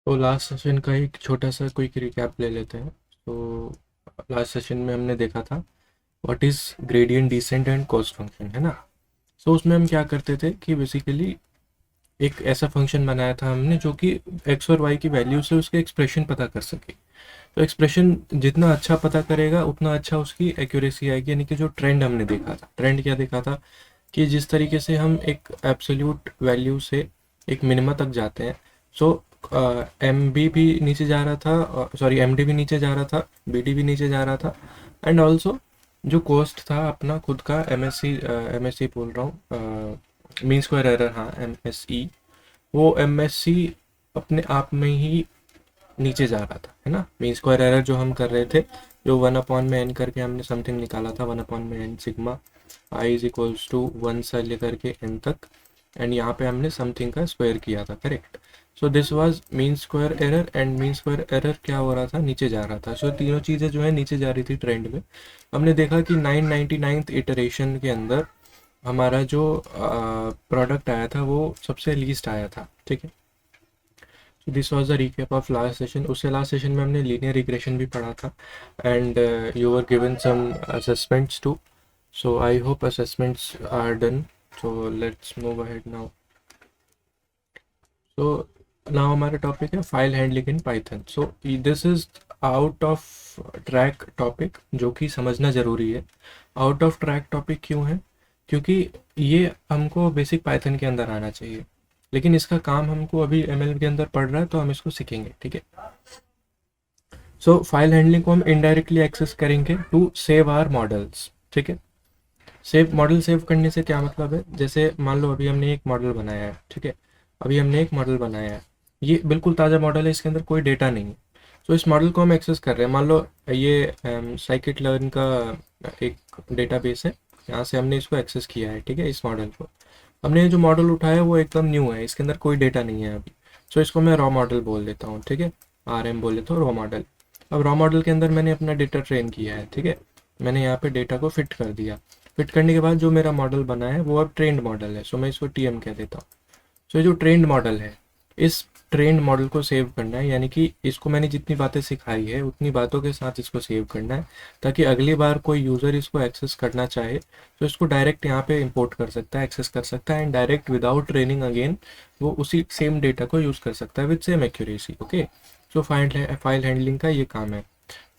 तो last session का एक छोटा सा क्विक रिकैप ले लेते हैं। तो लास्ट सेशन में हमने देखा था what is gradient descent and cost function, है ना। सो उसमें हम क्या करते थे कि बेसिकली एक ऐसा फंक्शन बनाया था हमने जो कि एक्स और वाई की वैल्यू से उसके एक्सप्रेशन पता कर सके। तो एक्सप्रेशन जितना अच्छा पता करेगा उतना अच्छा उसकी एक्यूरेसी आएगी, यानी कि जो ट्रेंड हमने देखा था, ट्रेंड क्या देखा था कि जिस तरीके से हम एक एब्सोल्यूट वैल्यू से एक मिनिमा तक जाते हैं। सो एम बी भी नीचे जा रहा था, सॉरी एम डी भी नीचे जा रहा था, बी डी भी नीचे जा रहा था, एंड ऑल्सो जो कॉस्ट था अपना खुद का एम एस सी बोल रहा हूँ, मीन स्क्वायर एरर, हाँ एम एस ई, वो एम एस सी अपने आप में ही नीचे जा रहा था, है ना। मीन स्क्वायर एरर जो हम कर रहे थे, जो 1/n करके हमने समथिंग निकाला था, 1/n sigma I is equals to 1 से लेकर के n तक, एंड यहाँ पे हमने समथिंग का स्क्वायर किया था, correct. So this was mean square error, and mean square error क्या हो रहा था, नीचे जा रहा था। सो तीनों चीज़ें जो है नीचे जा रही थी ट्रेंड में। हमने देखा कि 999th इटरेशन के अंदर हमारा जो प्रोडक्ट आया था वो सबसे लीस्ट आया था, ठीक है। So this was the recap of last session. उससे लास्ट सेशन में हमने लीनियर रिग्रेशन भी पढ़ा था, and you were given some assessments too. So I hope assessments are done. So let's move ahead now. So now हमारा topic है file handling in Python. So this is out of track topic, जो कि समझना ज़रूरी है। Out of track topic क्यों है? क्योंकि ये हमको बेसिक पाइथन के अंदर आना चाहिए, लेकिन इसका काम हमको अभी एमएल के अंदर पढ़ रहा है, तो हम इसको सीखेंगे, ठीक है। सो फाइल हैंडलिंग को हम इनडायरेक्टली एक्सेस करेंगे टू सेव आवर मॉडल्स, ठीक है। सेव मॉडल सेव करने से क्या मतलब है, जैसे मान लो अभी हमने एक मॉडल बनाया है, ठीक है। अभी हमने एक मॉडल बनाया है, ये बिल्कुल ताज़ा मॉडल है, इसके अंदर कोई डेटा नहीं है। तो इस मॉडल को हम एक्सेस कर रहे हैं, मान लो ये साइकिट लर्न का एक डेटाबेस है, यहाँ से हमने इसको एक्सेस किया है, ठीक है। इस मॉडल को हमने जो मॉडल उठाया है वो एकदम न्यू है, इसके अंदर कोई डेटा नहीं है अभी। सो इसको मैं रॉ मॉडल बोल देता हूँ, ठीक है। आर एम बोल देता हूँ, रॉ मॉडल। अब रॉ मॉडल के अंदर मैंने अपना डेटा ट्रेन किया है, ठीक है। मैंने यहाँ पे डेटा को फिट कर दिया। फिट करने के बाद जो मेरा मॉडल बना है वो अब ट्रेंड मॉडल है, सो मैं इसको टी एम कह देता हूँ। सो ये जो ट्रेंड मॉडल है, इस ट्रेंड मॉडल को सेव करना है, यानी कि इसको मैंने जितनी बातें सिखाई है उतनी बातों के साथ इसको सेव करना है, ताकि अगली बार कोई यूज़र इसको एक्सेस करना चाहे तो इसको डायरेक्ट यहाँ पे इंपोर्ट कर सकता है, एक्सेस कर सकता है, and direct without training again वो उसी सेम डेटा को यूज़ कर सकता है with same accuracy, okay. So file handling का ये काम है।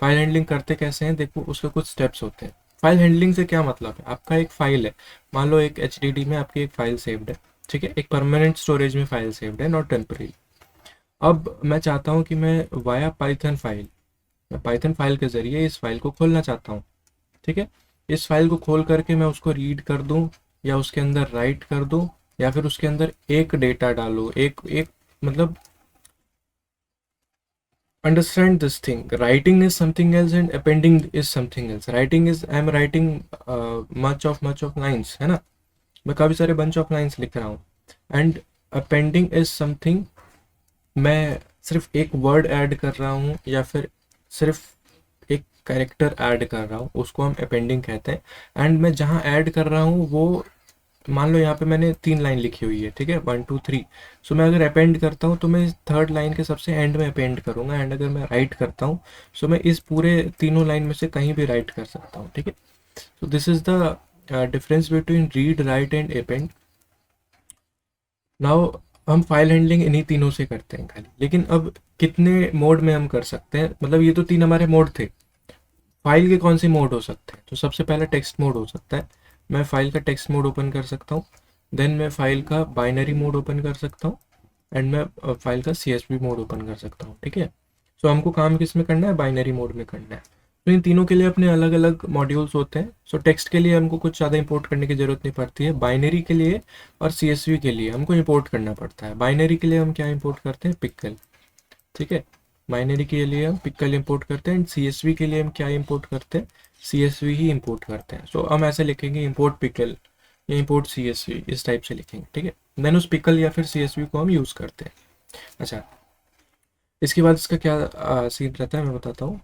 फाइल हैंडलिंग करते कैसे हैं, देखो उसके कुछ स्टेप्स होते हैं। फाइल हैंडलिंग से क्या मतलब है, आपका एक फाइल है, मान लो एक एच में आपकी एक फाइल सेव्ड है, ठीक है। एक परमानेंट स्टोरेज में फाइल सेव्ड है, नॉट टेम्परेरी। अब मैं चाहता हूँ कि मैं वाया पाइथन फाइल, मैं पाइथन फाइल के ज़रिए इस फाइल को खोलना चाहता हूँ, ठीक है। इस फाइल को खोल करके मैं उसको रीड कर दूँ, या उसके अंदर राइट कर दूँ, या फिर उसके अंदर एक डेटा डालूँ, एक एक मतलब understand this thing. Writing is something else and appending is something else. Writing is I am writing much of lines, है ना। मैं काफ़ी सारे bunch of lines लिख रहा हूँ, and appending is something, मैं सिर्फ एक वर्ड ऐड कर रहा हूँ या फिर सिर्फ एक कैरेक्टर ऐड कर रहा हूँ, उसको हम अपेंडिंग कहते हैं। एंड मैं जहाँ ऐड कर रहा हूँ वो, मान लो यहाँ पे मैंने 3 लाइन लिखी हुई है, ठीक है, 1 2 3। सो मैं अगर अपेंड करता हूँ तो मैं थर्ड लाइन के सबसे एंड में अपेंड करूँगा, एंड अगर मैं राइट करता हूँ सो मैं इस पूरे तीनों लाइन में से कहीं भी राइट कर सकता हूँ, ठीक है। सो this is the difference between read write and append. Now हम फाइल हैंडलिंग इन्हीं तीनों से करते हैं खाली, लेकिन अब कितने मोड में हम कर सकते हैं, मतलब ये तो 3 हमारे मोड थे। फाइल के कौन से मोड हो सकते हैं, तो सबसे पहला टेक्स्ट मोड हो सकता है। मैं फाइल का टेक्स्ट मोड ओपन कर सकता हूँ। देन मैं फाइल का बाइनरी मोड ओपन कर सकता हूँ, एंड मैं फाइल का CSV मोड ओपन कर सकता हूँ, ठीक है। सो हमको काम किस में करना है, बाइनरी मोड में करना है। तो इन तीनों के लिए अपने अलग अलग मॉड्यूल्स होते हैं। सो टेक्स्ट के लिए हमको कुछ ज़्यादा इंपोर्ट करने की ज़रूरत नहीं पड़ती है। बाइनरी के लिए और CSV के लिए हमको इंपोर्ट करना पड़ता है। बाइनरी के लिए हम क्या इंपोर्ट करते हैं, पिक्सल, ठीक है। बाइनरी के लिए हम पिक्सल इंपोर्ट करते हैं, एंड CSV के लिए हम क्या इंपोर्ट करते हैं, CSV ही इंपोर्ट करते हैं। सो हम ऐसे लिखेंगे इंपोर्ट पिक्सल या इंपोर्ट CSV, इस टाइप से लिखेंगे, ठीक है। देन उस पिक्सल या फिर CSV को हम यूज़ करते हैं। अच्छा, इसके बाद इसका क्या सीन रहता है मैं बताता हूँ।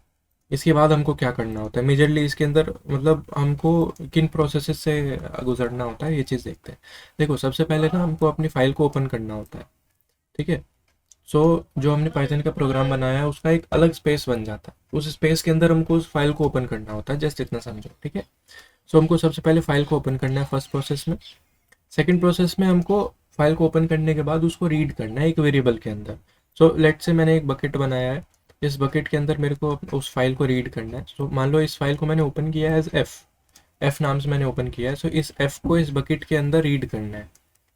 इसके बाद हमको क्या करना होता है मेजरली इसके अंदर, मतलब हमको किन प्रोसेसेस से गुजरना होता है, ये चीज़ देखते हैं। देखो सबसे पहले ना हमको अपनी फाइल को ओपन करना होता है, ठीक है। सो जो हमने पाइथन का प्रोग्राम बनाया है उसका एक अलग स्पेस बन जाता है, उस स्पेस के अंदर हमको उस फाइल को ओपन करना होता है, जस्ट इतना समझो, ठीक है। सो हमको सबसे पहले फाइल को ओपन करना है फर्स्ट प्रोसेस में। सेकंड प्रोसेस में हमको फाइल को ओपन करने के बाद उसको रीड करना है एक वेरिएबल के अंदर। सो लेट से मैंने एक बकेट बनाया है, इस बकेट के अंदर मेरे को उस फाइल को रीड करना है। सो मान लो इस फाइल को मैंने ओपन किया है एज एफ, एफ नाम से मैंने ओपन किया है। सो इस एफ को इस बकेट के अंदर रीड करना है,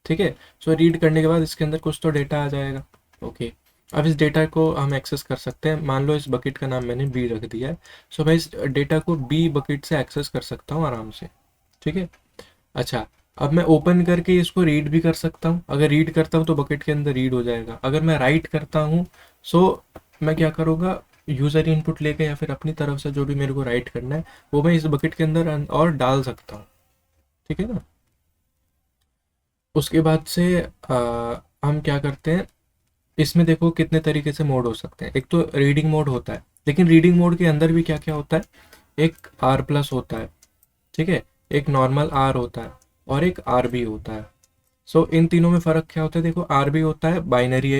ठीक है। सो रीड करने के बाद इसके अंदर कुछ तो डेटा आ जाएगा, ओके। अब इस डेटा को हम एक्सेस कर सकते हैं, मान लो इस बकेट का नाम मैंने बी रख दिया है। सो मैं इस डेटा को बी बकेट से एक्सेस कर सकता हूँ आराम से, ठीक है। अच्छा, अब मैं ओपन करके इसको रीड भी कर सकता हूँ, अगर रीड करता हूँ तो बकेट के अंदर रीड हो जाएगा। अगर मैं राइट करता हूँ, सो मैं क्या करूँगा, यूज़र इनपुट लेके या फिर अपनी तरफ से जो भी मेरे को राइट करना है वो मैं इस बकेट के अंदर और डाल सकता हूँ, ठीक है ना। उसके बाद से हम क्या करते हैं, इसमें देखो कितने तरीके से मोड हो सकते हैं। एक तो रीडिंग मोड होता है, लेकिन रीडिंग मोड के अंदर भी क्या क्या होता है, एक आर प्लस होता है, ठीक है, एक नॉर्मल आर होता है और एक आर बी होता है। सो इन तीनों में फ़र्क क्या होता है, देखो आर बी होता है बाइनरी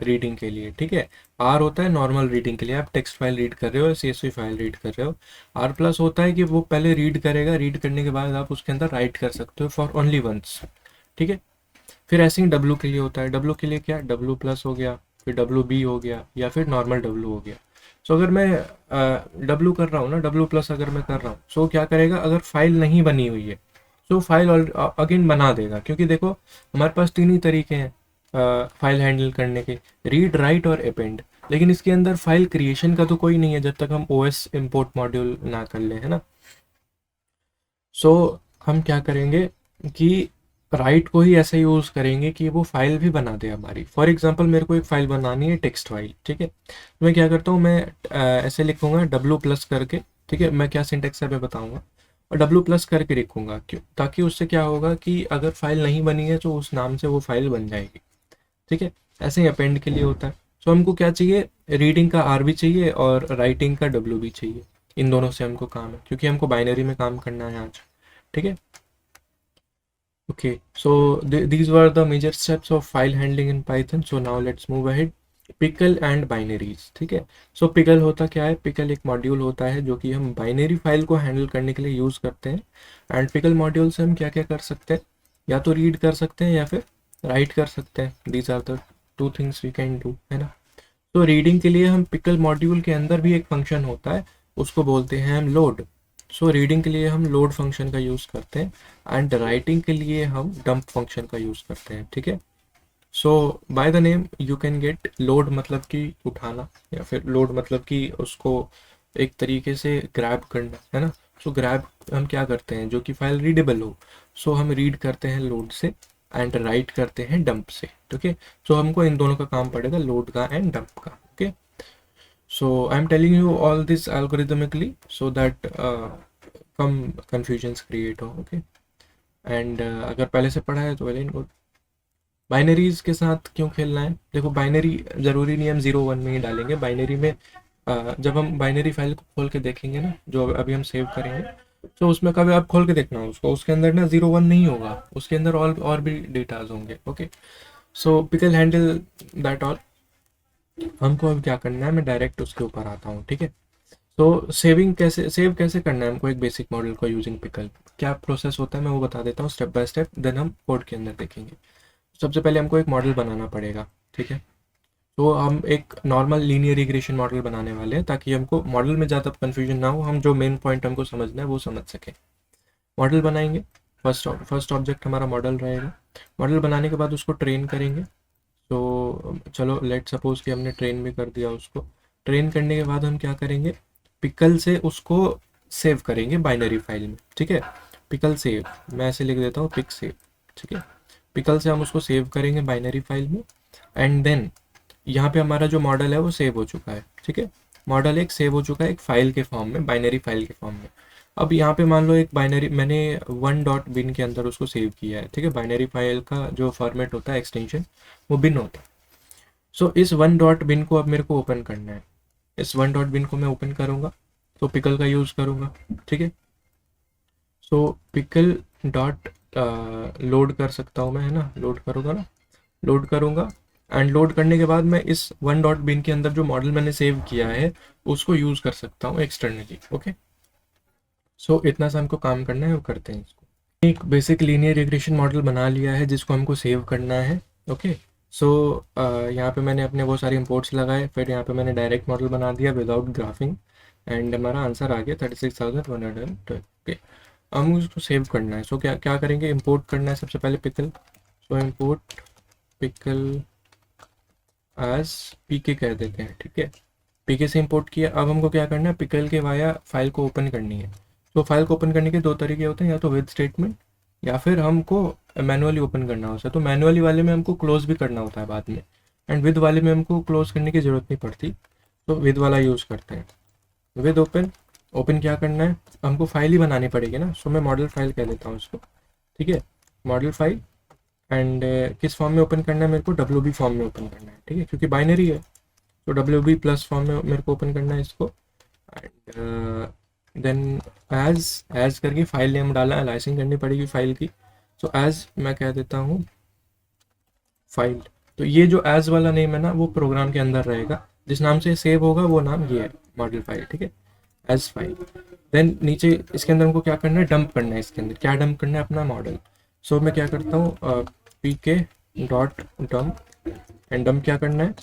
रीडिंग के लिए, ठीक है। आर होता है नॉर्मल रीडिंग के लिए, आप टेक्स्ट फाइल रीड कर रहे हो या सीएसवी फाइल रीड कर रहे हो। आर प्लस होता है कि वो पहले रीड करेगा, रीड करने के बाद आप उसके अंदर राइट कर सकते हो फॉर ओनली वंस, ठीक है। फिर ऐसे ही डब्लू के लिए होता है, डब्लू के लिए क्या, डब्लू प्लस हो गया, फिर डब्लू बी हो गया या फिर नॉर्मल डब्लू हो गया। सो अगर मैं डब्लू कर रहा हूँ ना, डब्लू प्लस अगर मैं कर रहा हूँ, सो क्या करेगा, अगर फाइल नहीं बनी हुई है तो फाइल अगेन बना देगा, क्योंकि देखो हमारे पास तीन ही तरीके हैं फाइल हैंडल करने के, रीड राइट और अपेंड। लेकिन इसके अंदर फाइल क्रिएशन का तो कोई नहीं है जब तक हम ओएस इंपोर्ट मॉड्यूल ना कर ले, है ना। सो हम क्या करेंगे कि राइट को ही ऐसे यूज़ करेंगे कि वो फाइल भी बना दे हमारी। फॉर एग्जांपल मेरे को एक फाइल बनानी है टेक्स्ट फाइल, ठीक है। तो मैं क्या करता हूँ, मैं ऐसे लिखूंगा डब्लू प्लस करके, ठीक है। मैं क्या सिंटेक्स है मैं बताऊंगा, और डब्लू प्लस करके लिखूंगा, क्यों, ताकि उससे क्या होगा कि अगर फाइल नहीं बनी है तो उस नाम से वो फाइल बन जाएगी, ठीक है। ऐसे ही अपेंड के लिए होता है। सो हमको क्या चाहिए, रीडिंग का आर भी चाहिए और राइटिंग का डब्ल्यू भी चाहिए। इन दोनों से हमको काम है, क्योंकि हमको बाइनरी में काम करना है आज, ठीक है। Okay, so these were the major steps of file handling in Python. So now let's move ahead. Pickle and binaries, ठीक है। सो पिकल होता क्या है, पिकल एक मॉड्यूल होता है जो कि हम बाइनरी फाइल को हैंडल करने के लिए यूज़ करते हैं। एंड पिकल मॉड्यूल से हम क्या क्या कर सकते हैं, या तो रीड कर सकते हैं या फिर राइट कर सकते हैं। These are the two things we can do, है ना। तो रीडिंग के लिए हम पिकल मॉड्यूल के अंदर भी एक फंक्शन होता है, उसको बोलते हैं हम लोड। सो रीडिंग के लिए हम लोड फंक्शन का यूज़ करते हैं एंड राइटिंग के लिए हम डंप फंक्शन का यूज़ करते हैं, ठीक है। So by the name you can get load मतलब कि उठाना, या फिर लोड मतलब कि उसको एक तरीके से ग्रैब करना, है ना। सो ग्रैब हम क्या करते हैं, जो कि फाइल रीडेबल हो, सो हम रीड करते हैं लोड से एंड राइट करते हैं डंप से, ठीक है। सो हमको इन दोनों का काम पड़ेगा, लोड का एंड डंप का, okay. So I'm telling you all this algorithmically so that come confusions create हो, okay। एंड अगर पहले से पढ़ा है तो वेल एंड गुड। बाइनरीज के साथ क्यों खेलना है, देखो बाइनरी ज़रूरी नहीं हम 0 1 में ही डालेंगे। बाइनरी में जब हम बाइनरी फाइल को खोल के देखेंगे ना, जो अभी हम सेव करेंगे, तो उसमें कभी आप खोल के देखना उसको, उसके अंदर ना 0 1 नहीं होगा, उसके अंदर और भी डेटाज होंगे, okay. So pickle handle that all. हमको अब क्या करना है, मैं डायरेक्ट उसके ऊपर आता हूँ, ठीक है। तो सेव कैसे करना है हमको एक बेसिक मॉडल को यूजिंग पिकल, क्या प्रोसेस होता है मैं वो बता देता हूँ स्टेप बाय स्टेप, देन हम कोड के अंदर देखेंगे। सबसे पहले हमको एक मॉडल बनाना पड़ेगा, ठीक है। तो हम एक नॉर्मल लीनियर रिग्रेशन मॉडल बनाने वाले हैं, ताकि हमको मॉडल में ज़्यादा कन्फ्यूजन ना हो, हम जो मेन पॉइंट हमको समझना है वो समझ सकें। मॉडल बनाएंगे, फर्स्ट ऑब्जेक्ट हमारा मॉडल रहेगा। मॉडल बनाने के बाद उसको ट्रेन करेंगे। तो चलो लेट सपोज कि हमने ट्रेन भी कर दिया उसको। ट्रेन करने के बाद हम क्या करेंगे, पिकल से उसको सेव करेंगे बाइनरी फाइल में, ठीक है। पिकल सेव, मैं ऐसे लिख देता हूँ पिक सेव, ठीक है। पिकल से हम उसको सेव करेंगे बाइनरी फाइल में। एंड देन यहाँ पे हमारा जो मॉडल है वो सेव हो चुका है, ठीक है। मॉडल एक सेव हो चुका है एक फाइल के फॉर्म में, बाइनरी फाइल के फॉर्म में। अब यहाँ पे मान लो एक बाइनरी मैंने 1.bin के अंदर उसको सेव किया है, ठीक है। बाइनरी फाइल का जो फॉर्मेट होता है एक्सटेंशन वो बिन होता है। सो इस 1.bin को अब मेरे को ओपन करना है। इस 1.bin को मैं ओपन करूँगा तो पिकल का यूज़ करूँगा, ठीक है। सो पिकल डॉट लोड कर सकता हूँ मैं, है ना, लोड करूँगा ना, लोड करूँगा एंड लोड करने के बाद मैं इस वन डॉट बिन के अंदर जो मॉडल मैंने सेव किया है उसको यूज़ कर सकता हूँ एक्सटर्नली। ओके, सो इतना सा हमको काम करना है, वो करते हैं इसको। एक बेसिक लीनियर रिग्रेशन मॉडल बना लिया है जिसको हमको सेव करना है। ओके, सो यहाँ पे मैंने अपने वो सारे इंपोर्ट्स लगाए, फिर यहाँ पे मैंने डायरेक्ट मॉडल बना दिया विदाउट ग्राफिंग, एंड हमारा आंसर आ गया 36,112। ओके, अब मुझे उसको सेव करना है। सो क्या क्या करेंगे, इंपोर्ट करना है सबसे पहले पिकल। सो इंपोर्ट पिकल एज पीके कह देते हैं, ठीक है। पीके से इंपोर्ट किया। अब हमको क्या करना है, पिकल के वाया फाइल को ओपन करनी है। तो फाइल को ओपन करने के दो तरीके होते हैं, या तो विद स्टेटमेंट या फिर हमको मैनुअली ओपन करना होता है। तो मैनुअली वाले में हमको क्लोज भी करना होता है बाद में, एंड विद वाले में हमको क्लोज करने की ज़रूरत नहीं पड़ती, तो विद वाला यूज़ करते हैं। विद ओपन, ओपन क्या करना है, हमको फाइल ही बनानी पड़ेगी ना। सो मैं मॉडल फाइल कह देता हूँ इसको, ठीक है, मॉडल फाइल। एंड किस फॉर्म में ओपन करना है, मेरे को WB फॉर्म में ओपन करना है, ठीक है, क्योंकि बाइनरी है। तो WB प्लस फॉर्म में मेरे को ओपन करना है इसको। एंड देन एज करके फाइल नेम डालना, अलाइसिंग करनी पड़ेगी फाइल की। सो एज मैं कह देता हूँ फाइल। तो ये जो एज वाला नेम है ना, वो प्रोग्राम के अंदर रहेगा, जिस नाम से सेव होगा वो नाम ये है, मॉडल फाइल, ठीक है, एज फाइल। देन नीचे इसके अंदर हमको क्या करना है, डंप करना है। इसके अंदर क्या डंप करना है, अपना मॉडल। सो मैं क्या करता हूँ, pk dot dump, and dump क्या करना है,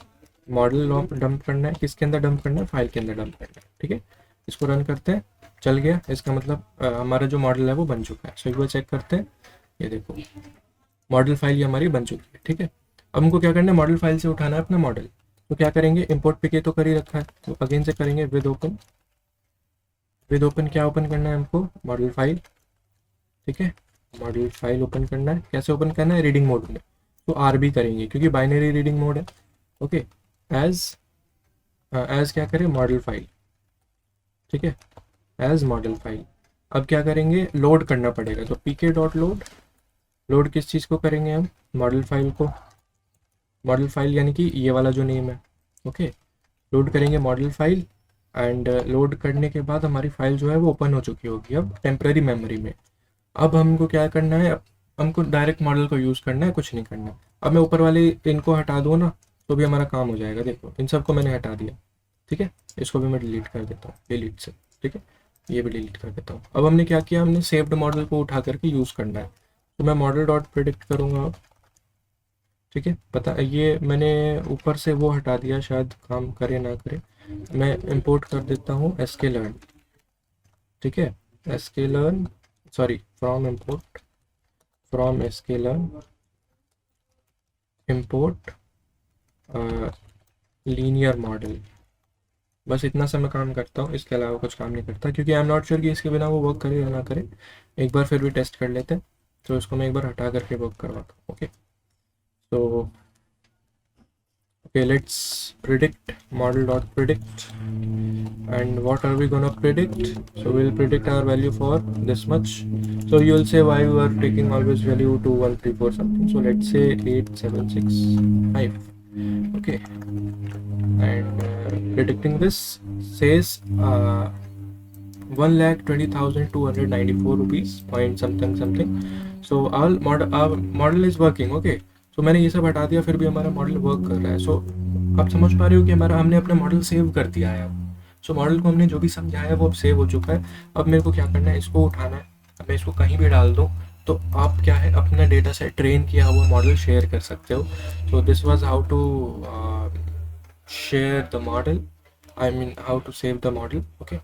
मॉडल डंप करना है। किसके अंदर डंप करना है, फाइल के अंदर डंप करना है, ठीक है। इसको रन करते हैं, चल गया। इसका मतलब हमारा जो मॉडल है वो बन चुका है। सो एक बार चेक करते हैं, ये देखो मॉडल फाइल ये हमारी बन चुकी है, ठीक है। अब हमको क्या करना है, मॉडल फाइल से उठाना है अपना मॉडल। तो क्या करेंगे, इंपोर्ट पीके तो कर ही रखा है, तो अगेन से करेंगे विद ओपन। विद ओपन क्या ओपन करना है हमको, मॉडल फाइल, ठीक है, मॉडल फाइल ओपन करना है। कैसे ओपन करना है, रीडिंग मोड में। तो RB करेंगे क्योंकि बाइनरी रीडिंग मोड है। ओके, एज एज क्या करें, मॉडल फाइल, ठीक है, एज मॉडल फाइल। अब क्या करेंगे, लोड करना पड़ेगा। तो pk डॉट लोड, लोड किस चीज़ को करेंगे हम, मॉडल फाइल को। मॉडल फाइल यानी कि ये वाला जो नेम है। ओके, लोड करेंगे मॉडल फाइल, एंड लोड करने के बाद हमारी फाइल जो है वो ओपन हो चुकी होगी अब टेम्प्रेरी मेमोरी में। अब हमको क्या करना है, अब हमको डायरेक्ट मॉडल को यूज़ करना है, कुछ नहीं करना। अब मैं ऊपर वाले इनको हटा दूँ ना, तो भी हमारा काम हो जाएगा। देखो इन सबको मैंने हटा दिया, ठीक है। इसको भी मैं डिलीट कर देता हूँ, डिलीट से, ठीक है, ये भी डिलीट कर देता हूँ। अब हमने क्या किया, हमने सेव्ड मॉडल को उठा करके यूज़ करना है। तो मैं मॉडल डॉट प्रिडिक्ट करूँगा अब, ठीक है। पता ये मैंने ऊपर से वो हटा दिया, शायद काम करे ना करे। मैं इंपोर्ट कर देता हूँ sklearn, ठीक है, sklearn, sorry, from import, from sklearn import linear model. बस इतना सा मैं काम करता हूँ, इसके अलावा कुछ काम नहीं करता, क्योंकि आई एम नॉट श्योर कि इसके बिना वो वर्क करे या ना करे। एक बार फिर भी टेस्ट कर लेते हैं। तो इसको मैं एक बार हटा करके वर्क करवाता हूँ। Okay, so okay, let's predict model dot predict, and what are we gonna predict? So we'll predict our value for this much. So you'll say why you are taking always value 2 1 3 4 something. So let's say 8 7 6 5. Okay, and predicting this says 1,20,294 rupees point something something. So our model is working. Okay, तो मैंने ये सब हटा दिया, फिर भी हमारा model work कर रहा है। सो आप समझ पा रहे हो कि हमारा हमने अपना मॉडल सेव कर दिया है अब। सो मॉडल को हमने जो भी समझाया है वो अब सेव हो चुका है। अब मेरे को क्या करना है, इसको उठाना है। अब मैं इसको कहीं भी डाल दूँ तो आप क्या है, अपना डेटा से ट्रेन किया हुआ मॉडल शेयर कर सकते हो। So this was how to share the model, I mean how to save the model. Okay.